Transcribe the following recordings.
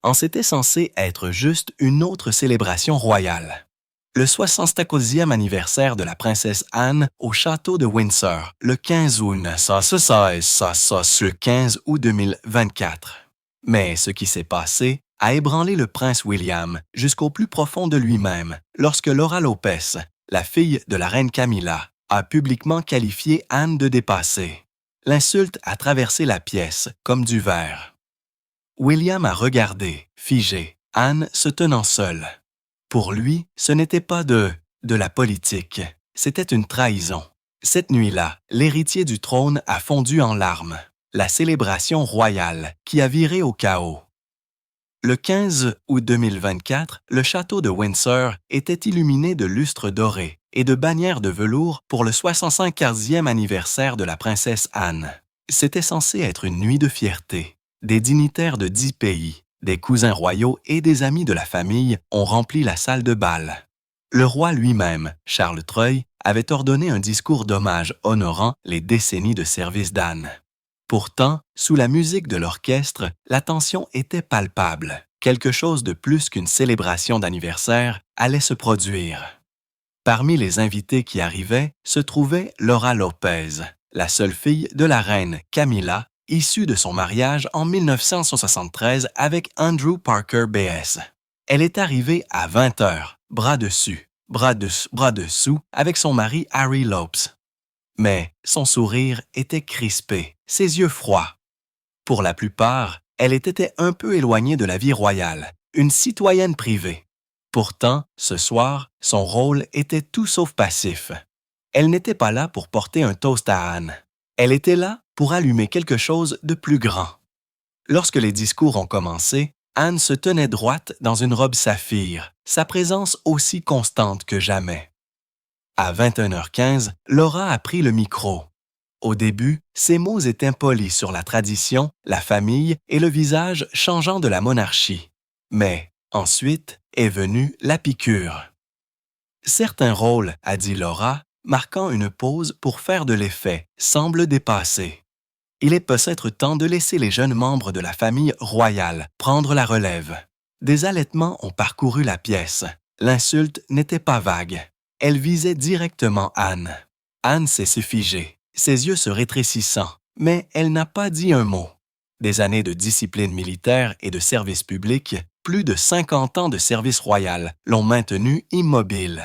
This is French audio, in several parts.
en c'était censé être juste une autre célébration royale. Le 74e anniversaire de la princesse Anne au château de Windsor, le 15 août 1916, le 15 août 2024. Mais ce qui s'est passé a ébranlé le prince William jusqu'au plus profond de lui-même lorsque Laura Lopez, la fille de la reine Camilla, a publiquement qualifié Anne de dépassée. L'insulte a traversé la pièce comme du verre. William a regardé, figé, Anne se tenant seule. Pour lui, ce n'était pas de la politique, c'était une trahison. Cette nuit-là, l'héritier du trône a fondu en larmes, la célébration royale qui a viré au chaos. Le 15 août 2024, le château de Windsor était illuminé de lustres dorés et de bannières de velours pour le 75e anniversaire de la princesse Anne. C'était censé être une nuit de fierté. Des dignitaires de 10 pays, des cousins royaux et des amis de la famille ont rempli la salle de bal. Le roi lui-même, Charles III, avait ordonné un discours d'hommage honorant les décennies de service d'Anne. Pourtant, sous la musique de l'orchestre, la tension était palpable. Quelque chose de plus qu'une célébration d'anniversaire allait se produire. Parmi les invités qui arrivaient se trouvait Laura Lopez, la seule fille de la reine Camilla, issue de son mariage en 1973 avec Andrew Parker B.S. Elle est arrivée à 20 heures, bras dessus, bras dessous, avec son mari Harry Lopes. Mais son sourire était crispé, ses yeux froids. Pour la plupart, elle était un peu éloignée de la vie royale, une citoyenne privée. Pourtant, ce soir, son rôle était tout sauf passif. Elle n'était pas là pour porter un toast à Anne. Elle était là pour allumer quelque chose de plus grand. Lorsque les discours ont commencé, Anne se tenait droite dans une robe saphir, sa présence aussi constante que jamais. À 21h15, Laura a pris le micro. Au début, ses mots étaient polis sur la tradition, la famille et le visage changeant de la monarchie. Mais ensuite est venue la piqûre. Certains rôles, a dit Laura, marquant une pause pour faire de l'effet, semblent dépassés. Il est peut-être temps de laisser les jeunes membres de la famille royale prendre la relève. Des halètements ont parcouru la pièce. L'insulte n'était pas vague. Elle visait directement Anne. Anne s'est figée, ses yeux se rétrécissant, mais elle n'a pas dit un mot. Des années de discipline militaire et de service public, plus de 50 ans de service royal l'ont maintenue immobile.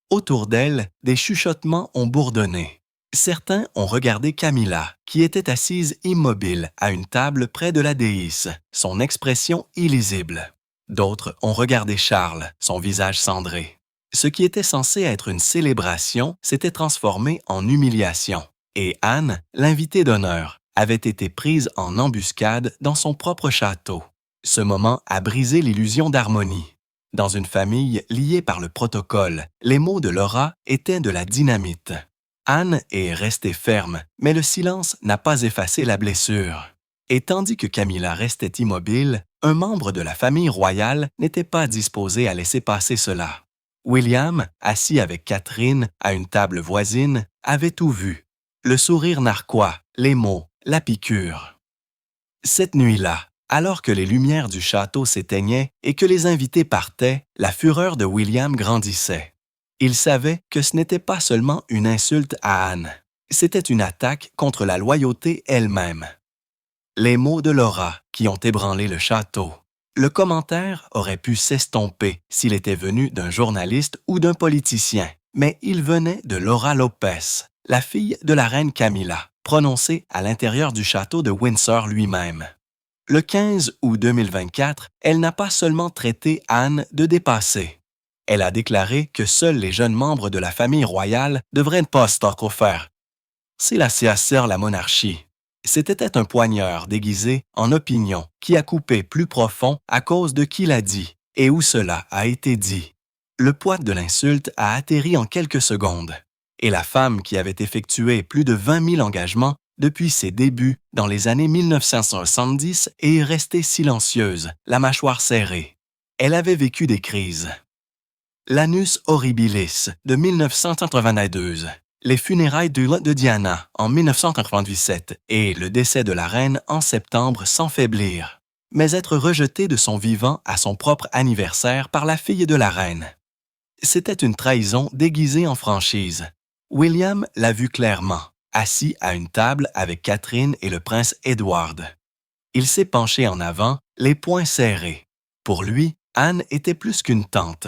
Autour d'elle, des chuchotements ont bourdonné. Certains ont regardé Camilla, qui était assise immobile à une table près de la déesse, son expression illisible. D'autres ont regardé Charles, son visage cendré. Ce qui était censé être une célébration s'était transformé en humiliation, et Anne, l'invitée d'honneur, avait été prise en embuscade dans son propre château. Ce moment a brisé l'illusion d'harmonie. Dans une famille liée par le protocole, les mots de Laura étaient de la dynamite. Anne est restée ferme, mais le silence n'a pas effacé la blessure. Et tandis que Camilla restait immobile, un membre de la famille royale n'était pas disposé à laisser passer cela. William, assis avec Catherine à une table voisine, avait tout vu. Le sourire narquois, les mots, la piqûre. Cette nuit-là, alors que les lumières du château s'éteignaient et que les invités partaient, la fureur de William grandissait. Il savait que ce n'était pas seulement une insulte à Anne, c'était une attaque contre la loyauté elle-même. Les mots de Laura qui ont ébranlé le château. Le commentaire aurait pu s'estomper s'il était venu d'un journaliste ou d'un politicien, mais il venait de Laura Lopez, la fille de la reine Camilla, prononcé à l'intérieur du château de Windsor lui-même. Le 15 août 2024, elle n'a pas seulement traité Anne de dépassée. Elle a déclaré que seuls les jeunes membres de la famille royale devraient ne pas se faire. C'est la la monarchie. C'était un poignard déguisé en opinion qui a coupé plus profond à cause de qui l'a dit et où cela a été dit. Le poids de l'insulte a atterri en quelques secondes. Et la femme qui avait effectué plus de 20 000 engagements depuis ses débuts dans les années 1970 est restée silencieuse, la mâchoire serrée. Elle avait vécu des crises. L'Annus Horribilis de 1992, les funérailles de Diana en 1997 et le décès de la reine en septembre sans faiblir. mais être rejeté de son vivant à son propre anniversaire par la fille de la reine. C'était une trahison déguisée en franchise. William l'a vu clairement, assis à une table avec Catherine et le prince Edward. Il s'est penché en avant, les poings serrés. Pour lui, Anne était plus qu'une tante.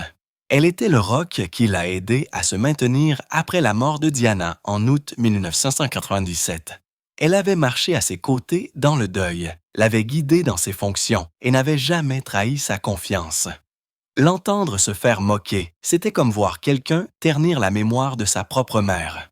Elle était le roc qui l'a aidé à se maintenir après la mort de Diana en août 1997. Elle avait marché à ses côtés dans le deuil, l'avait guidé dans ses fonctions et n'avait jamais trahi sa confiance. L'entendre se faire moquer, c'était comme voir quelqu'un ternir la mémoire de sa propre mère.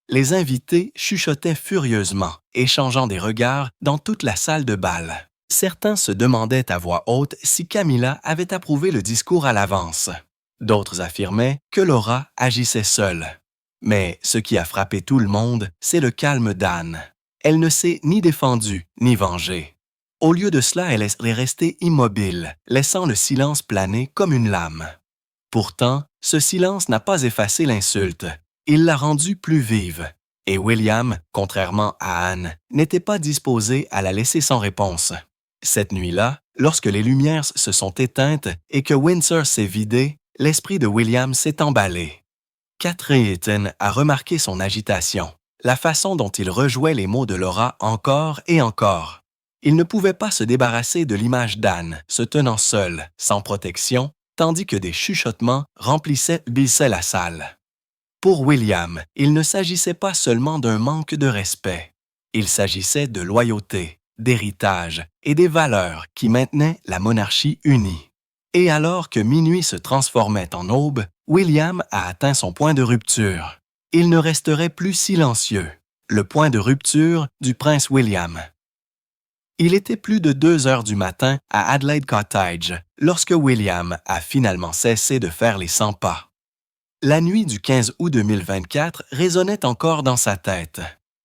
Les invités chuchotaient furieusement, échangeant des regards dans toute la salle de bal. Certains se demandaient à voix haute si Camilla avait approuvé le discours à l'avance. D'autres affirmaient que Laura agissait seule. Mais ce qui a frappé tout le monde, c'est le calme d'Anne. Elle ne s'est ni défendue, ni vengée. Au lieu de cela, elle est restée immobile, laissant le silence planer comme une lame. Pourtant, ce silence n'a pas effacé l'insulte. Il l'a rendue plus vive. Et William, contrairement à Anne, n'était pas disposé à la laisser sans réponse. Cette nuit-là, lorsque les lumières se sont éteintes et que Windsor s'est vidé, l'esprit de William s'est emballé. Catherine a remarqué son agitation, la façon dont il rejouait les mots de Laura encore et encore. Il ne pouvait pas se débarrasser de l'image d'Anne, se tenant seule, sans protection, tandis que des chuchotements remplissaient la salle. Pour William, il ne s'agissait pas seulement d'un manque de respect. Il s'agissait de loyauté, d'héritage et des valeurs qui maintenaient la monarchie unie. Et alors que minuit se transformait en aube, William a atteint son point de rupture. Il ne resterait plus silencieux. Le point de rupture du prince William. Il était plus de 2 heures du matin à Adelaide Cottage lorsque William a finalement cessé de faire les 100 pas. La nuit du 15 août 2024 résonnait encore dans sa tête.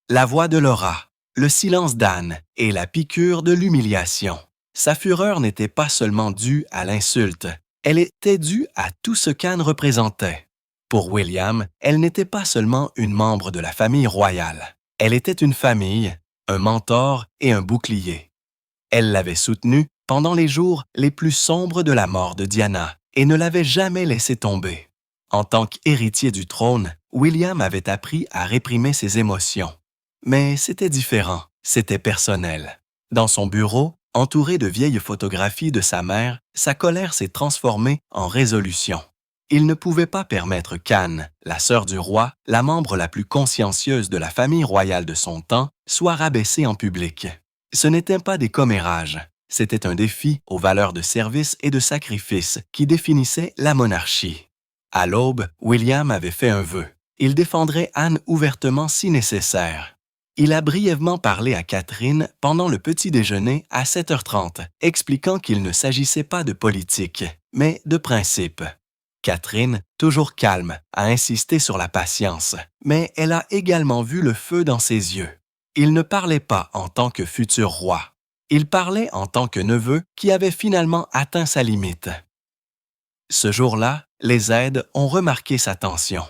La voix de Laura, le silence d'Anne et la piqûre de l'humiliation. Sa fureur n'était pas seulement due à l'insulte, elle était due à tout ce qu'Anne représentait. Pour William, elle n'était pas seulement une membre de la famille royale. Elle était une famille, un mentor et un bouclier. Elle l'avait soutenu pendant les jours les plus sombres de la mort de Diana et ne l'avait jamais laissé tomber. En tant qu'héritier du trône, William avait appris à réprimer ses émotions. Mais c'était différent, c'était personnel. Dans son bureau, entouré de vieilles photographies de sa mère, sa colère s'est transformée en résolution. Il ne pouvait pas permettre qu'Anne, la sœur du roi, la membre la plus consciencieuse de la famille royale de son temps, soit rabaissée en public. Ce n'était pas des commérages, c'était un défi aux valeurs de service et de sacrifice qui définissaient la monarchie. À l'aube, William avait fait un vœu. Il défendrait Anne ouvertement si nécessaire. Il a brièvement parlé à Catherine pendant le petit déjeuner à 7h30, expliquant qu'il ne s'agissait pas de politique, mais de principe. Catherine, toujours calme, a insisté sur la patience, mais elle a également vu le feu dans ses yeux. Il ne parlait pas en tant que futur roi. Il parlait en tant que neveu qui avait finalement atteint sa limite. Ce jour-là, les aides ont remarqué sa tension.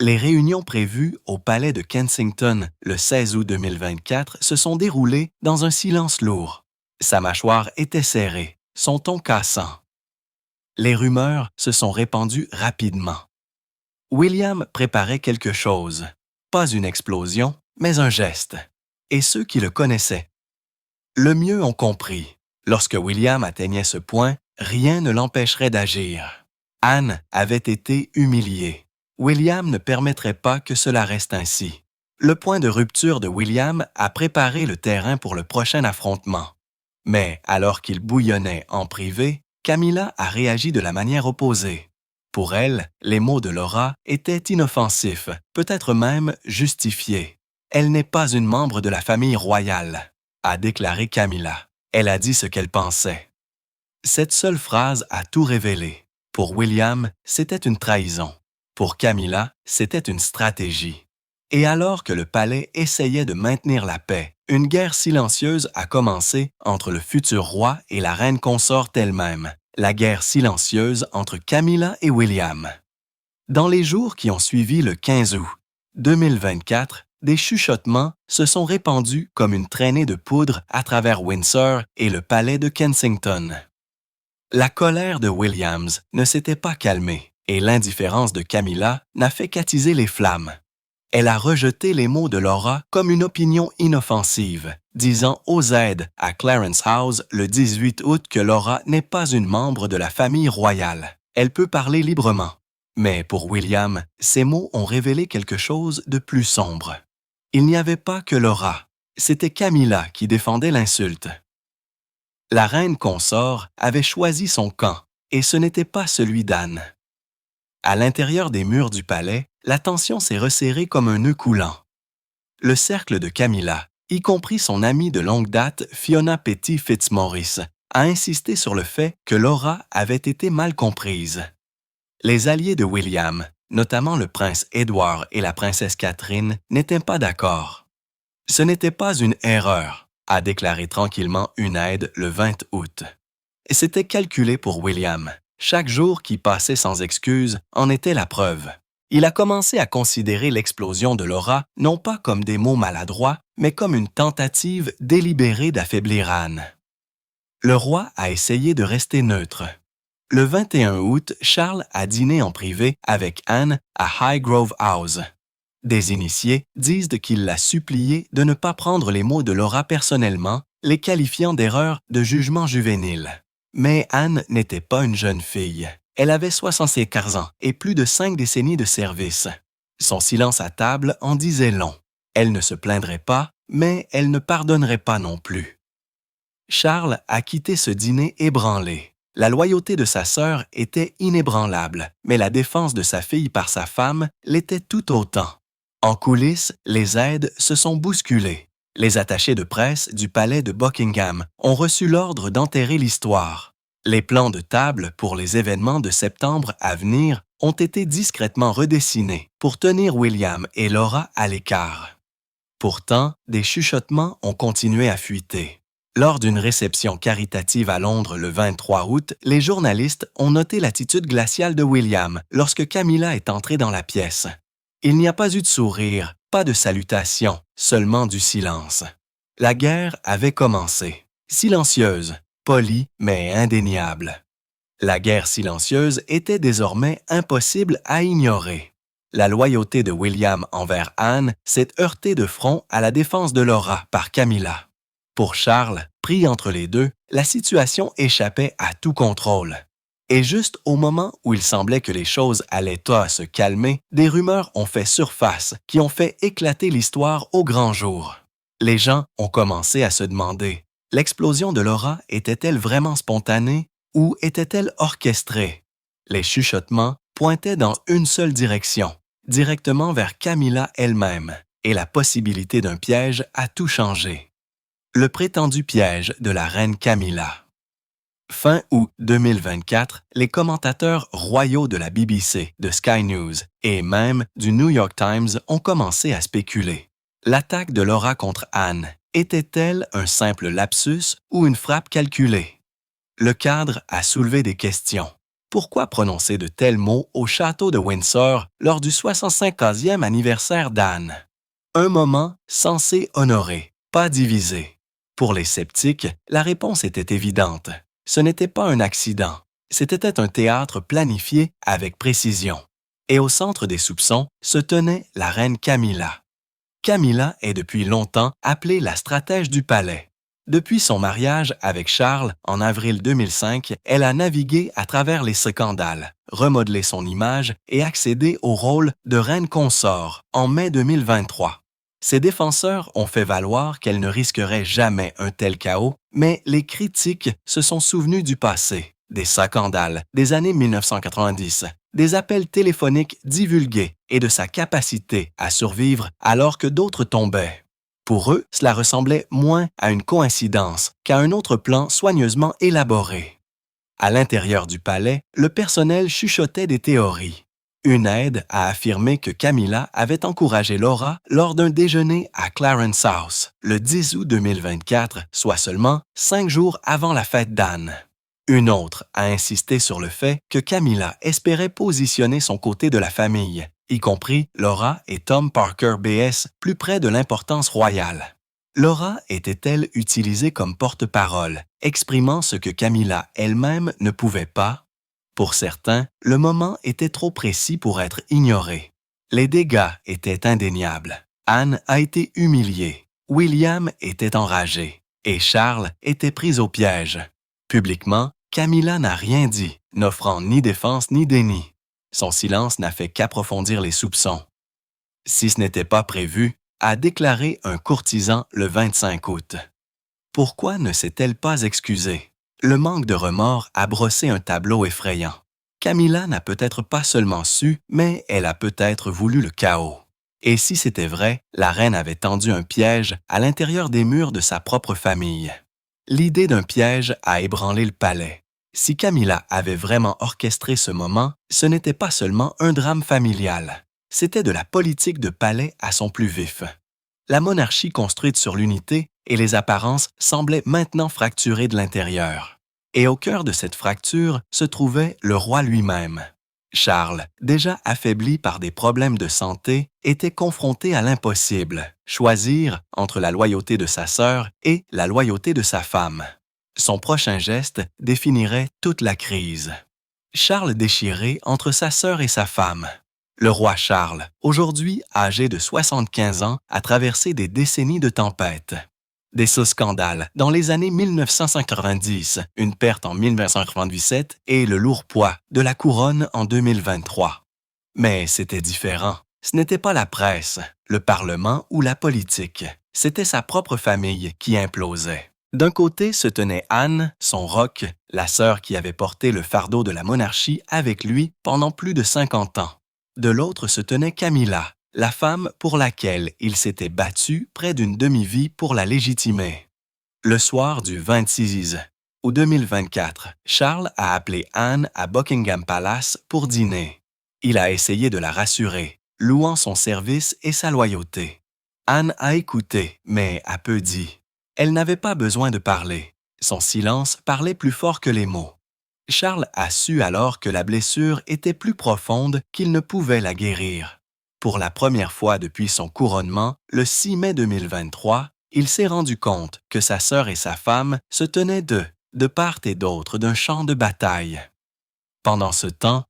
Les réunions prévues au palais de Kensington le 16 août 2024 se sont déroulées dans un silence lourd. Sa mâchoire était serrée, son ton cassant. Les rumeurs se sont répandues rapidement. William préparait quelque chose, pas une explosion, mais un geste. Et ceux qui le connaissaient, le mieux ont compris. Lorsque William atteignait ce point, rien ne l'empêcherait d'agir. Anne avait été humiliée. William ne permettrait pas que cela reste ainsi. Le point de rupture de William a préparé le terrain pour le prochain affrontement. Mais alors qu'il bouillonnait en privé, Camilla a réagi de la manière opposée. Pour elle, les mots de Laura étaient inoffensifs, peut-être même justifiés. Elle n'est pas une membre de la famille royale, a déclaré Camilla. Elle a dit ce qu'elle pensait. Cette seule phrase a tout révélé. Pour William, c'était une trahison. Pour Camilla, c'était une stratégie. Et alors que le palais essayait de maintenir la paix, une guerre silencieuse a commencé entre le futur roi et la reine consorte elle-même, la guerre silencieuse entre Camilla et William. Dans les jours qui ont suivi le 15 août 2024, des chuchotements se sont répandus comme une traînée de poudre à travers Windsor et le palais de Kensington. La colère de Williams ne s'était pas calmée et l'indifférence de Camilla n'a fait qu'attiser les flammes. Elle a rejeté les mots de Laura comme une opinion inoffensive, disant aux aides à Clarence House le 18 août que Laura n'est pas une membre de la famille royale. Elle peut parler librement. Mais pour William, ces mots ont révélé quelque chose de plus sombre. Il n'y avait pas que Laura, c'était Camilla qui défendait l'insulte. La reine consort avait choisi son camp, et ce n'était pas celui d'Anne. À l'intérieur des murs du palais, la tension s'est resserrée comme un nœud coulant. Le cercle de Camilla, y compris son amie de longue date Fiona Petty Fitzmaurice, a insisté sur le fait que Laura avait été mal comprise. Les alliés de William, notamment le prince Édouard et la princesse Catherine, n'étaient pas d'accord. « Ce n'était pas une erreur », a déclaré tranquillement une aide le 20 août. C'était calculé pour William. Chaque jour qui passait sans excuse en était la preuve. Il a commencé à considérer l'explosion de Laura non pas comme des mots maladroits, mais comme une tentative délibérée d'affaiblir Anne. Le roi a essayé de rester neutre. Le 21 août, Charles a dîné en privé avec Anne à Highgrove House. Des initiés disent qu'il l'a supplié de ne pas prendre les mots de Laura personnellement, les qualifiant d'erreurs de jugement juvénile. Mais Anne n'était pas une jeune fille. Elle avait 75 ans et plus de 5 décennies de service. Son silence à table en disait long. Elle ne se plaindrait pas, mais elle ne pardonnerait pas non plus. Charles a quitté ce dîner ébranlé. La loyauté de sa sœur était inébranlable, mais la défense de sa fille par sa femme l'était tout autant. En coulisses, les aides se sont bousculés. Les attachés de presse du palais de Buckingham ont reçu l'ordre d'enterrer l'histoire. Les plans de table pour les événements de septembre à venir ont été discrètement redessinés pour tenir William et Laura à l'écart. Pourtant, des chuchotements ont continué à fuiter. Lors d'une réception caritative à Londres le 23 août, les journalistes ont noté l'attitude glaciale de William lorsque Camilla est entrée dans la pièce. Il n'y a pas eu de sourire, pas de salutation, seulement du silence. La guerre avait commencé. Silencieuse, polie, mais indéniable. La guerre silencieuse était désormais impossible à ignorer. La loyauté de William envers Anne s'est heurtée de front à la défense de Laura par Camilla. Pour Charles, pris entre les deux, la situation échappait à tout contrôle. Et juste au moment où il semblait que les choses allaient se calmer, des rumeurs ont fait surface qui ont fait éclater l'histoire au grand jour. Les gens ont commencé à se demander, l'explosion de Laura était-elle vraiment spontanée ou était-elle orchestrée? Les chuchotements pointaient dans une seule direction, directement vers Camilla elle-même, et la possibilité d'un piège a tout changé. Le prétendu piège de la reine Camilla. Fin août 2024, les commentateurs royaux de la BBC, de Sky News et même du New York Times ont commencé à spéculer. L'attaque de Laura contre Anne était-elle un simple lapsus ou une frappe calculée? Le cadre a soulevé des questions. Pourquoi prononcer de tels mots au château de Windsor lors du 65e anniversaire d'Anne? Un moment censé honorer, pas diviser. Pour les sceptiques, la réponse était évidente. Ce n'était pas un accident. C'était un théâtre planifié avec précision. Et au centre des soupçons se tenait la reine Camilla. Camilla est depuis longtemps appelée la stratège du palais. Depuis son mariage avec Charles en avril 2005, elle a navigué à travers les scandales, remodelé son image et accédé au rôle de reine consort en mai 2023. Ses défenseurs ont fait valoir qu'elle ne risquerait jamais un tel chaos, mais les critiques se sont souvenus du passé, des scandales des années 1990, des appels téléphoniques divulgués et de sa capacité à survivre alors que d'autres tombaient. Pour eux, cela ressemblait moins à une coïncidence qu'à un autre plan soigneusement élaboré. À l'intérieur du palais, le personnel chuchotait des théories. Une aide a affirmé que Camilla avait encouragé Laura lors d'un déjeuner à Clarence House, le 10 août 2024, soit seulement 5 jours avant la fête d'Anne. Une autre a insisté sur le fait que Camilla espérait positionner son côté de la famille, y compris Laura et Tom Parker BS, plus près de l'importance royale. Laura était-elle utilisée comme porte-parole, exprimant ce que Camilla elle-même ne pouvait pas? Pour certains, le moment était trop précis pour être ignoré. Les dégâts étaient indéniables. Anne a été humiliée, William était enragé et Charles était pris au piège. Publiquement, Camilla n'a rien dit, n'offrant ni défense ni déni. Son silence n'a fait qu'approfondir les soupçons. Si ce n'était pas prévu, a déclaré un courtisan le 25 août. Pourquoi ne s'est-elle pas excusée? Le manque de remords a brossé un tableau effrayant. Camilla n'a peut-être pas seulement su, mais elle a peut-être voulu le chaos. Et si c'était vrai, la reine avait tendu un piège à l'intérieur des murs de sa propre famille. L'idée d'un piège a ébranlé le palais. Si Camilla avait vraiment orchestré ce moment, ce n'était pas seulement un drame familial. C'était de la politique de palais à son plus vif. La monarchie construite sur l'unité et les apparences semblait maintenant fracturée de l'intérieur. Et au cœur de cette fracture se trouvait le roi lui-même. Charles, déjà affaibli par des problèmes de santé, était confronté à l'impossible, choisir entre la loyauté de sa sœur et la loyauté de sa femme. Son prochain geste définirait toute la crise. Charles déchiré entre sa sœur et sa femme. Le roi Charles, aujourd'hui âgé de 75 ans, a traversé des décennies de tempêtes. Des sous-scandales dans les années 1990, une perte en 1997 et le lourd poids de la couronne en 2023. Mais c'était différent. Ce n'était pas la presse, le Parlement ou la politique. C'était sa propre famille qui implosait. D'un côté se tenait Anne, son roc, la sœur qui avait porté le fardeau de la monarchie avec lui pendant plus de 50 ans. De l'autre se tenait Camilla, la femme pour laquelle il s'était battu près d'une demi-vie pour la légitimer. Le soir du 26 août 2024, Charles a appelé Anne à Buckingham Palace pour dîner. Il a essayé de la rassurer, louant son service et sa loyauté. Anne a écouté, mais a peu dit. Elle n'avait pas besoin de parler. Son silence parlait plus fort que les mots. Charles a su alors que la blessure était plus profonde qu'il ne pouvait la guérir. Pour la première fois depuis son couronnement, le 6 mai 2023, il s'est rendu compte que sa sœur et sa femme se tenaient de part et d'autre d'un champ de bataille. Pendant ce temps,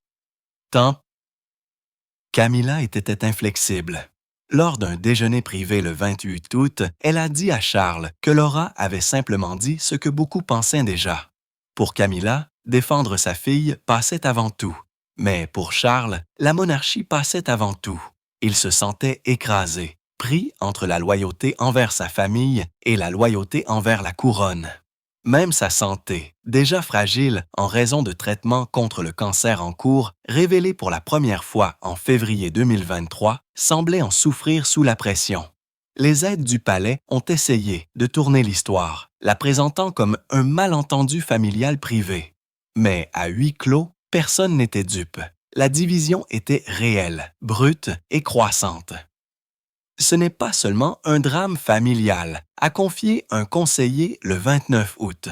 Camilla était inflexible. Lors d'un déjeuner privé le 28 août, elle a dit à Charles que Laura avait simplement dit ce que beaucoup pensaient déjà. Pour Camilla, défendre sa fille passait avant tout. Mais pour Charles, la monarchie passait avant tout. Il se sentait écrasé, pris entre la loyauté envers sa famille et la loyauté envers la couronne. Même sa santé, déjà fragile en raison de traitements contre le cancer en cours, révélé pour la première fois en février 2023, semblait en souffrir sous la pression. Les aides du palais ont essayé de tourner l'histoire, la présentant comme un malentendu familial privé. Mais à huis clos, personne n'était dupe. La division était réelle, brute et croissante. Ce n'est pas seulement un drame familial, a confié un conseiller le 29 août.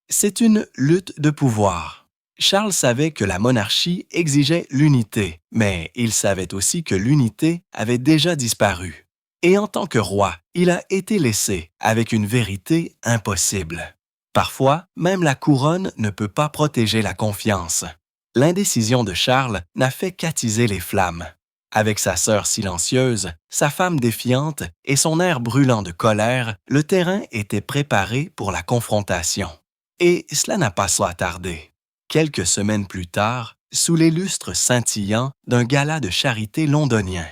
C'est une lutte de pouvoir. Charles savait que la monarchie exigeait l'unité, mais il savait aussi que l'unité avait déjà disparu. Et en tant que roi, il a été laissé avec une vérité impossible. Parfois, même la couronne ne peut pas protéger la confiance. L'indécision de Charles n'a fait qu'attiser les flammes. Avec sa sœur silencieuse, sa femme défiante et son air brûlant de colère, le terrain était préparé pour la confrontation. Et cela n'a pas tardé. Quelques semaines plus tard, sous les lustres scintillants d'un gala de charité londonien.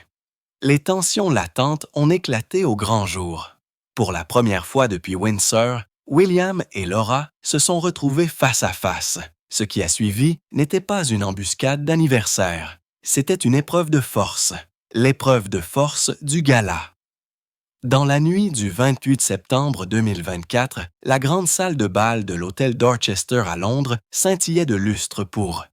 Les tensions latentes ont éclaté au grand jour. Pour la première fois depuis Windsor, William et Laura se sont retrouvés face à face. Ce qui a suivi n'était pas une embuscade d'anniversaire. C'était une épreuve de force, l'épreuve de force du gala. Dans la nuit du 28 septembre 2024, la grande salle de bal de l'hôtel Dorchester à Londres scintillait de lustre pour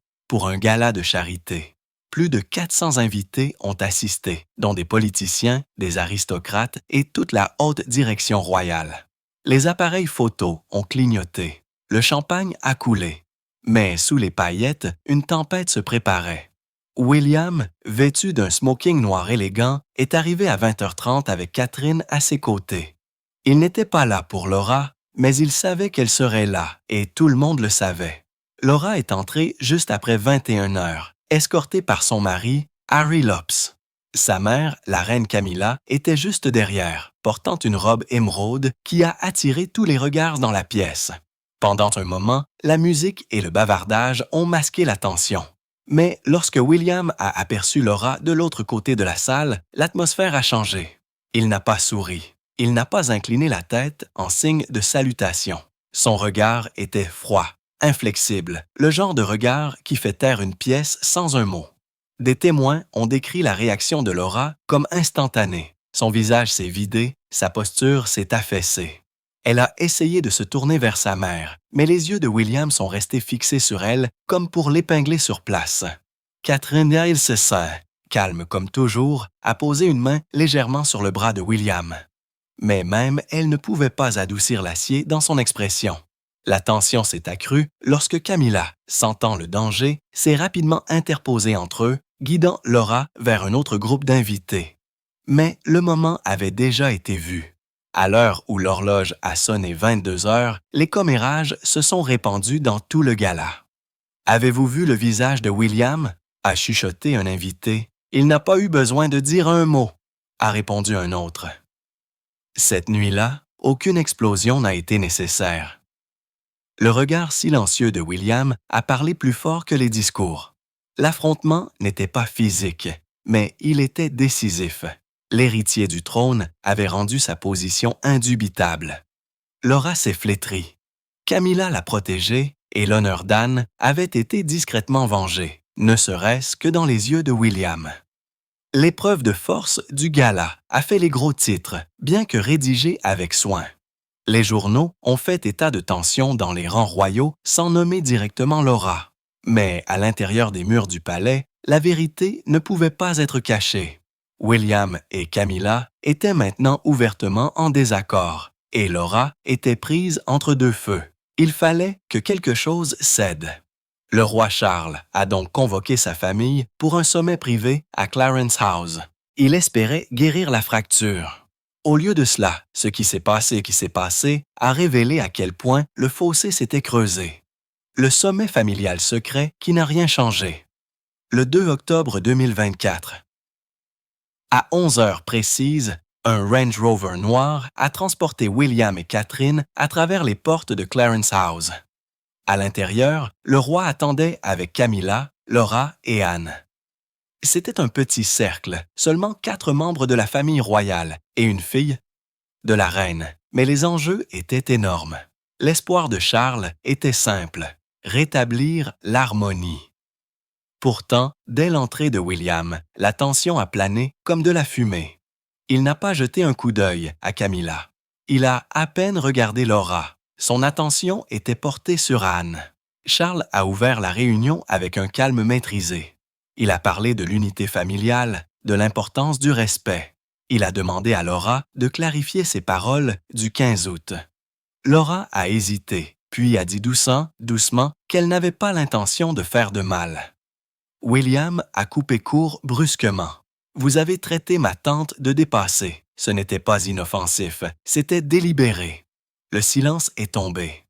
un gala de charité. Plus de 400 invités ont assisté, dont des politiciens, des aristocrates et toute la haute direction royale. Les appareils photos ont clignoté, le champagne a coulé. Mais sous les paillettes, une tempête se préparait. William, vêtu d'un smoking noir élégant, est arrivé à 20h30 avec Catherine à ses côtés. Il n'était pas là pour Laura, mais il savait qu'elle serait là, et tout le monde le savait. Laura est entrée juste après 21 heures, escortée par son mari, Harry Lopes. Sa mère, la reine Camilla, était juste derrière, portant une robe émeraude qui a attiré tous les regards dans la pièce. Pendant un moment, la musique et le bavardage ont masqué l'attention. Mais lorsque William a aperçu Laura de l'autre côté de la salle, l'atmosphère a changé. Il n'a pas souri. Il n'a pas incliné la tête en signe de salutation. Son regard était froid, inflexible, le genre de regard qui fait taire une pièce sans un mot. Des témoins ont décrit la réaction de Laura comme instantanée. Son visage s'est vidé, sa posture s'est affaissée. Elle a essayé de se tourner vers sa mère, mais les yeux de William sont restés fixés sur elle comme pour l'épingler sur place. Catherine Ilsessin, calme comme toujours, a posé une main légèrement sur le bras de William. Mais même elle ne pouvait pas adoucir l'acier dans son expression. La tension s'est accrue lorsque Camilla, sentant le danger, s'est rapidement interposée entre eux, guidant Laura vers un autre groupe d'invités. Mais le moment avait déjà été vu. À l'heure où l'horloge a sonné 22 heures, les commérages se sont répandus dans tout le gala. « Avez-vous vu le visage de William » a chuchoté un invité. « Il n'a pas eu besoin de dire un mot » a répondu un autre. Cette nuit-là, aucune explosion n'a été nécessaire. Le regard silencieux de William a parlé plus fort que les discours. L'affrontement n'était pas physique, mais il était décisif. L'héritier du trône avait rendu sa position indubitable. Laura s'est flétrie. Camilla l'a protégée et l'honneur d'Anne avait été discrètement vengé, ne serait-ce que dans les yeux de William. L'épreuve de force du gala a fait les gros titres, bien que rédigée avec soin. Les journaux ont fait état de tensions dans les rangs royaux sans nommer directement Laura. Mais à l'intérieur des murs du palais, la vérité ne pouvait pas être cachée. William et Camilla étaient maintenant ouvertement en désaccord, et Laura était prise entre deux feux. Il fallait que quelque chose cède. Le roi Charles a donc convoqué sa famille pour un sommet privé à Clarence House. Il espérait guérir la fracture. Au lieu de cela, ce qui s'est passé a révélé à quel point le fossé s'était creusé. Le sommet familial secret qui n'a rien changé. Le 2 octobre 2024. À 11 heures précises, un Range Rover noir a transporté William et Catherine à travers les portes de Clarence House. À l'intérieur, le roi attendait avec Camilla, Laura et Anne. C'était un petit cercle, seulement 4 membres de la famille royale et une fille de la reine, mais les enjeux étaient énormes. L'espoir de Charles était simple, rétablir l'harmonie. Pourtant, dès l'entrée de William, la tension a plané comme de la fumée. Il n'a pas jeté un coup d'œil à Camilla. Il a à peine regardé Laura. Son attention était portée sur Anne. Charles a ouvert la réunion avec un calme maîtrisé. Il a parlé de l'unité familiale, de l'importance du respect. Il a demandé à Laura de clarifier ses paroles du 15 août. Laura a hésité, puis a dit doucement, qu'elle n'avait pas l'intention de faire de mal. William a coupé court brusquement. « Vous avez traité ma tante de dépassée. Ce n'était pas inoffensif, c'était délibéré. » Le silence est tombé.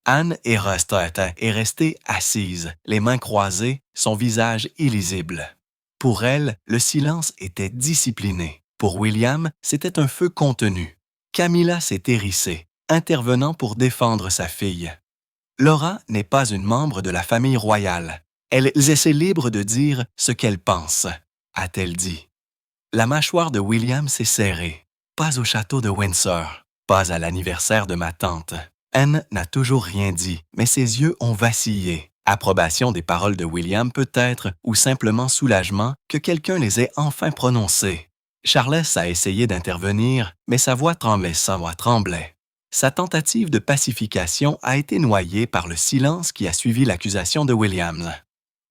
Anne est restée assise, les mains croisées, son visage illisible. Pour elle, le silence était discipliné. Pour William, c'était un feu contenu. Camilla s'est hérissée, intervenant pour défendre sa fille. Laura n'est pas une membre de la famille royale. Elle est libre de dire ce qu'elle pense, a-t-elle dit. La mâchoire de William s'est serrée. Pas au château de Windsor. Pas à l'anniversaire de ma tante. Anne n'a toujours rien dit, mais ses yeux ont vacillé. Approbation des paroles de William peut-être, ou simplement soulagement que quelqu'un les ait enfin prononcées. Charles a essayé d'intervenir, mais sa voix tremblait. Sa tentative de pacification a été noyée par le silence qui a suivi l'accusation de William.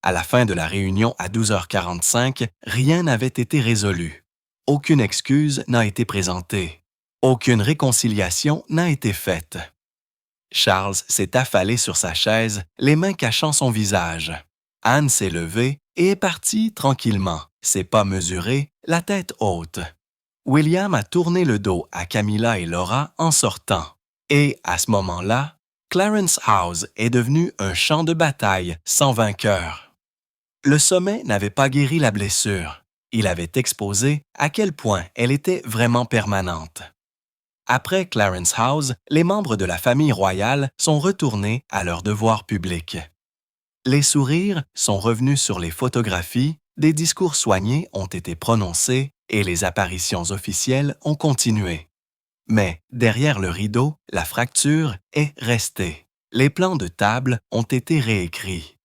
À la fin de la réunion à 12h45, rien n'avait été résolu. Aucune excuse n'a été présentée. Aucune réconciliation n'a été faite. Charles s'est affalé sur sa chaise, les mains cachant son visage. Anne s'est levée et est partie tranquillement, ses pas mesurés, la tête haute. William a tourné le dos à Camilla et Laura en sortant. Et, à ce moment-là, Clarence House est devenu un champ de bataille sans vainqueur. Le sommet n'avait pas guéri la blessure. Il avait exposé à quel point elle était vraiment permanente. Après Clarence House, les membres de la famille royale sont retournés à leurs devoirs publics. Les sourires sont revenus sur les photographies, des discours soignés ont été prononcés et les apparitions officielles ont continué. Mais derrière le rideau, la fracture est restée. Les plans de table ont été réécrits.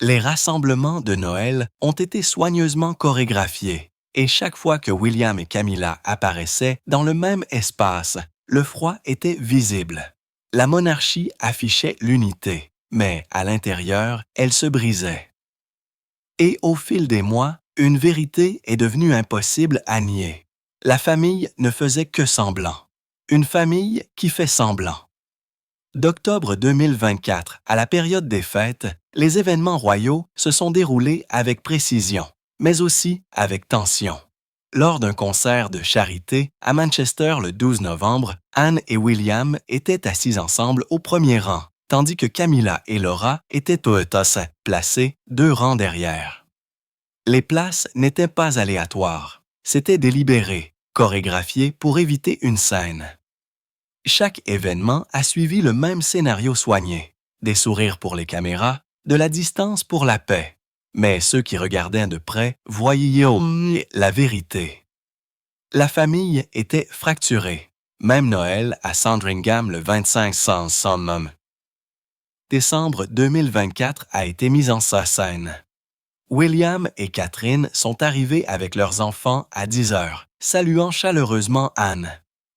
Les rassemblements de Noël ont été soigneusement chorégraphiés et chaque fois que William et Camilla apparaissaient dans le même espace, le froid était visible. La monarchie affichait l'unité, mais à l'intérieur, elle se brisait. Et au fil des mois, une vérité est devenue impossible à nier. La famille ne faisait que semblant. Une famille qui fait semblant. D'octobre 2024 à la période des fêtes, les événements royaux se sont déroulés avec précision, mais aussi avec tension. Lors d'un concert de charité à Manchester le 12 novembre, Anne et William étaient assis ensemble au premier rang, tandis que Camilla et Laura étaient toutes placées 2 rangs derrière. Les places n'étaient pas aléatoires, c'était délibéré, chorégraphié pour éviter une scène. Chaque événement a suivi le même scénario soigné, des sourires pour les caméras, de la distance pour la paix. Mais ceux qui regardaient de près voyaient la vérité. La famille était fracturée. Même Noël à Sandringham le 25 décembre 2024 a été mis en scène. William et Catherine sont arrivés avec leurs enfants à 10 heures, saluant chaleureusement Anne.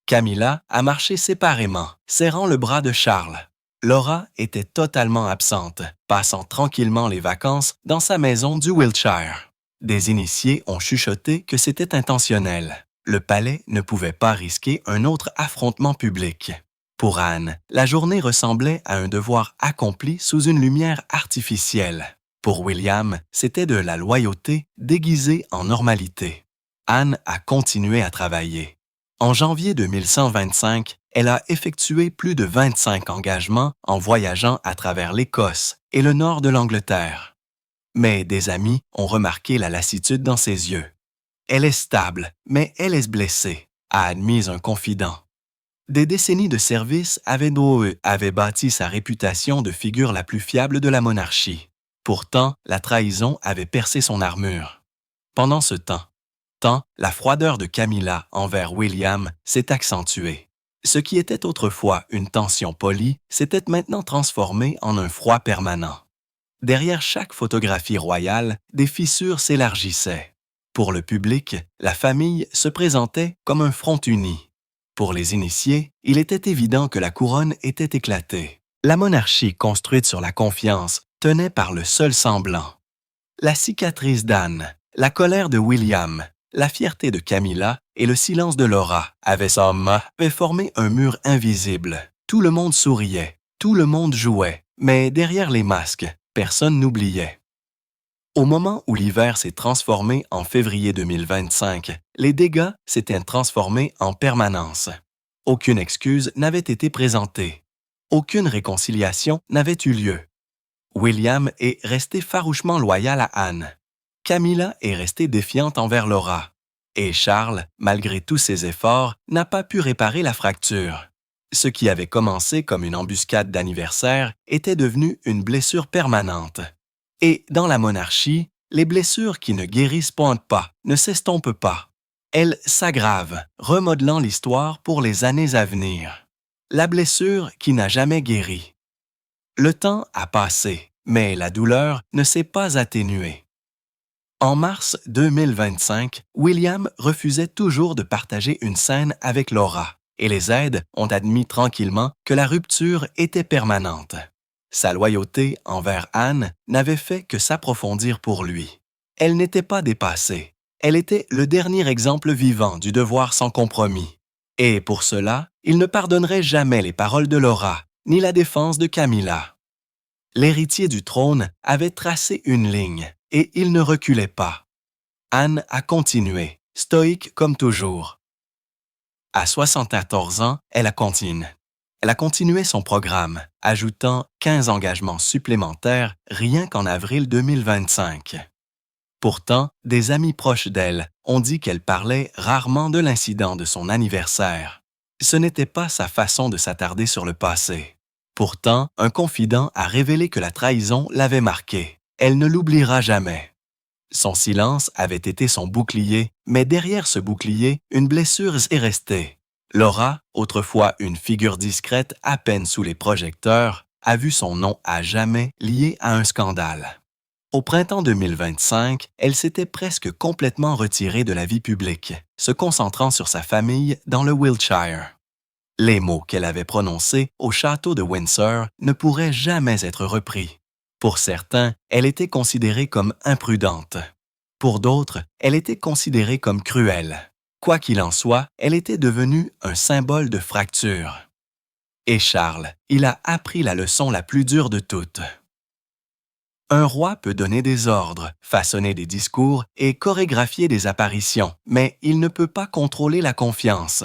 Camilla a marché séparément, serrant le bras de Charles. Laura était totalement absente, passant tranquillement les vacances dans sa maison du Wiltshire. Des initiés ont chuchoté que c'était intentionnel. Le palais ne pouvait pas risquer un autre affrontement public. Pour Anne, la journée ressemblait à un devoir accompli sous une lumière artificielle. Pour William, c'était de la loyauté déguisée en normalité. Anne a continué à travailler. En janvier 2125, elle a effectué plus de 25 engagements en voyageant à travers l'Écosse et le nord de l'Angleterre. Mais des amis ont remarqué la lassitude dans ses yeux. Elle est stable, mais elle est blessée, a admis un confident. Des décennies de service avaient bâti sa réputation de figure la plus fiable de la monarchie. Pourtant, la trahison avait percé son armure. Pendant ce temps, la froideur de Camilla envers William s'est accentuée. Ce qui était autrefois une tension polie s'était maintenant transformé en un froid permanent. Derrière chaque photographie royale, des fissures s'élargissaient. Pour le public, la famille se présentait comme un front uni. Pour les initiés, il était évident que la couronne était éclatée. La monarchie construite sur la confiance tenait par le seul semblant. La cicatrice d'Anne, la colère de William, la fierté de Camilla et le silence de Laura avaient formé un mur invisible. Tout le monde souriait, tout le monde jouait, mais derrière les masques, personne n'oubliait. Au moment où l'hiver s'est transformé en février 2025, les dégâts s'étaient transformés en permanence. Aucune excuse n'avait été présentée. Aucune réconciliation n'avait eu lieu. William est resté farouchement loyal à Anne. Camilla est restée défiante envers Laura. Et Charles, malgré tous ses efforts, n'a pas pu réparer la fracture. Ce qui avait commencé comme une embuscade d'anniversaire était devenu une blessure permanente. Et dans la monarchie, les blessures qui ne guérissent pas, ne s'estompent pas. Elles s'aggravent, remodelant l'histoire pour les années à venir. La blessure qui n'a jamais guéri. Le temps a passé, mais la douleur ne s'est pas atténuée. En mars 2025, William refusait toujours de partager une scène avec Laura, et les aides ont admis tranquillement que la rupture était permanente. Sa loyauté envers Anne n'avait fait que s'approfondir pour lui. Elle n'était pas dépassée. Elle était le dernier exemple vivant du devoir sans compromis. Et pour cela, il ne pardonnerait jamais les paroles de Laura, ni la défense de Camilla. L'héritier du trône avait tracé une ligne, et il ne reculait pas. Anne a continué, stoïque comme toujours. À 74 ans, elle a continué son programme, ajoutant 15 engagements supplémentaires rien qu'en avril 2025. Pourtant, des amis proches d'elle ont dit qu'elle parlait rarement de l'incident de son anniversaire. Ce n'était pas sa façon de s'attarder sur le passé. Pourtant, un confident a révélé que la trahison l'avait marquée. Elle ne l'oubliera jamais. Son silence avait été son bouclier, mais derrière ce bouclier, une blessure est restée. Laura, autrefois une figure discrète à peine sous les projecteurs, a vu son nom à jamais lié à un scandale. Au printemps 2025, elle s'était presque complètement retirée de la vie publique, se concentrant sur sa famille dans le Wiltshire. Les mots qu'elle avait prononcés au château de Windsor ne pourraient jamais être repris. Pour certains, elle était considérée comme imprudente. Pour d'autres, elle était considérée comme cruelle. Quoi qu'il en soit, elle était devenue un symbole de fracture. Et Charles, il a appris la leçon la plus dure de toutes. Un roi peut donner des ordres, façonner des discours et chorégraphier des apparitions, mais il ne peut pas contrôler la confiance.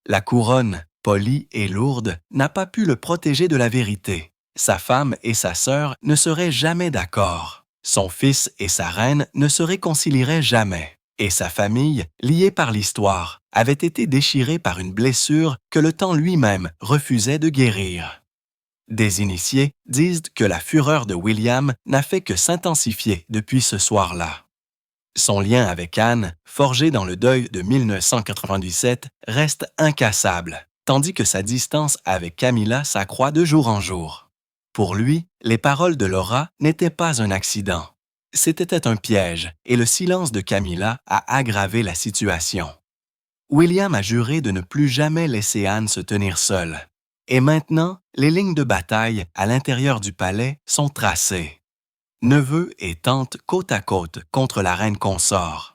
La couronne, polie et lourde, n'a pas pu le protéger de la vérité. Sa femme et sa sœur ne seraient jamais d'accord. Son fils et sa reine ne se réconcilieraient jamais. Et sa famille, liée par l'histoire, avait été déchirée par une blessure que le temps lui-même refusait de guérir. Des initiés disent que la fureur de William n'a fait que s'intensifier depuis ce soir-là. Son lien avec Anne, forgé dans le deuil de 1997, reste incassable, tandis que sa distance avec Camilla s'accroît de jour en jour. Pour lui, les paroles de Laura n'étaient pas un accident. C'était un piège et le silence de Camilla a aggravé la situation. William a juré de ne plus jamais laisser Anne se tenir seule. Et maintenant, les lignes de bataille à l'intérieur du palais sont tracées. Neveu et tante côte à côte contre la reine consort.